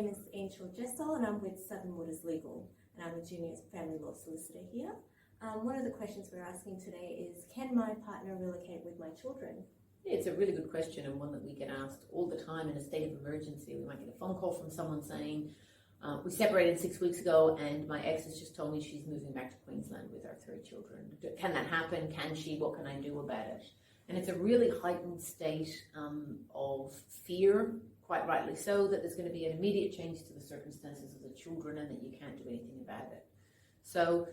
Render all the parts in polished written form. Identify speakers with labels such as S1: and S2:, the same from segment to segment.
S1: name is Ainichal and I'm with Southern Waters Legal, and I'm a junior family law solicitor here. One of the questions we're asking today is, can my partner relocate with my children?
S2: Yeah, it's a really good question, and one that we get asked all the time in a state of emergency. We might get a phone call from someone saying, we separated 6 weeks ago and my ex has just told me she's moving back to Queensland with our 3 children. Can that happen? Can she? What can I do about it? And it's a really heightened state of fear, quite rightly so, that there's going to be an immediate change to the circumstances of the children and that you can't do anything about it. So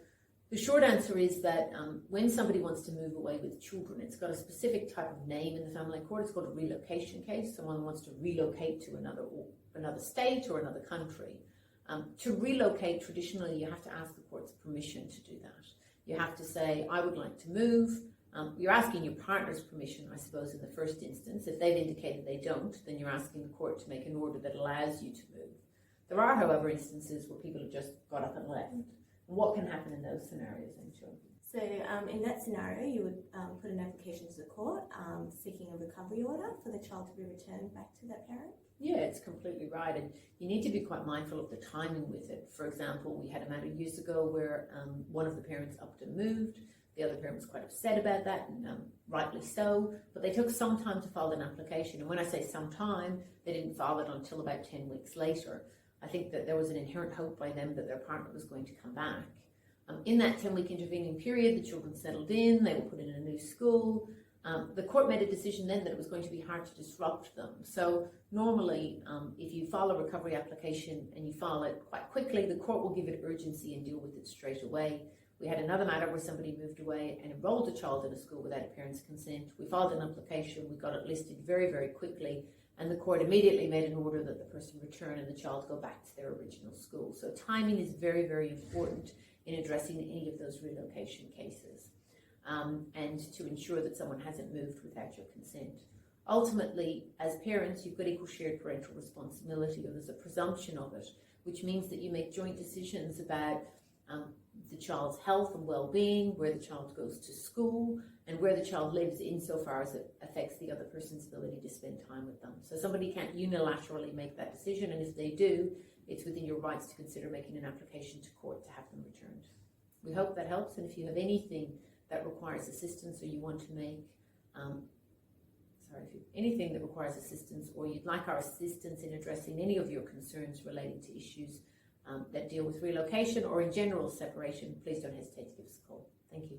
S2: the short answer is that when somebody wants to move away with children, it's got a specific type of name in the family court. It's called a relocation case. Someone wants to relocate to another state or another country. To relocate, traditionally, you have to ask the court's permission to do that. You have to say, I would like to move. You're asking your partner's permission, I suppose, in the first instance. If they've indicated they don't, then you're asking the court to make an order that allows you to move. There are, however, instances where people have just got up and left. What can happen in those scenarios, Ainichal?
S1: So in that scenario, you would put an application to the court seeking a recovery order for the child to be returned back to that parent?
S2: Yeah, it's completely right. And you need to be quite mindful of the timing with it. For example, we had a matter years ago where one of the parents upped and moved. The other parent was quite upset about that, and rightly so, but they took some time to file an application. And when I say some time, they didn't file it until about 10 weeks later. I think that there was an inherent hope by them that their partner was going to come back. In that 10-week intervening period, the children settled in, they were put in a new school. The court made a decision then that it was going to be hard to disrupt them. So normally, if you file a recovery application and you file it quite quickly, the court will give it urgency and deal with it straight away. We had another matter where somebody moved away and enrolled a child in a school without a parent's consent. We filed an application, we got it listed very, very quickly, and the court immediately made an order that the person return and the child go back to their original school. So timing is very, very important in addressing any of those relocation cases, and to ensure that someone hasn't moved without your consent. Ultimately, as parents, you've got equal shared parental responsibility, or there's a presumption of it, which means that you make joint decisions about the child's health and well-being, where the child goes to school, and where the child lives insofar as it affects the other person's ability to spend time with them. So somebody can't unilaterally make that decision, and if they do, it's within your rights to consider making an application to court to have them returned. We hope that helps, and if you have anything that requires assistance, or you want to make, anything that requires assistance, or you'd like our assistance in addressing any of your concerns relating to issues that deal with relocation or in general separation, please don't hesitate to give us a call. Thank you.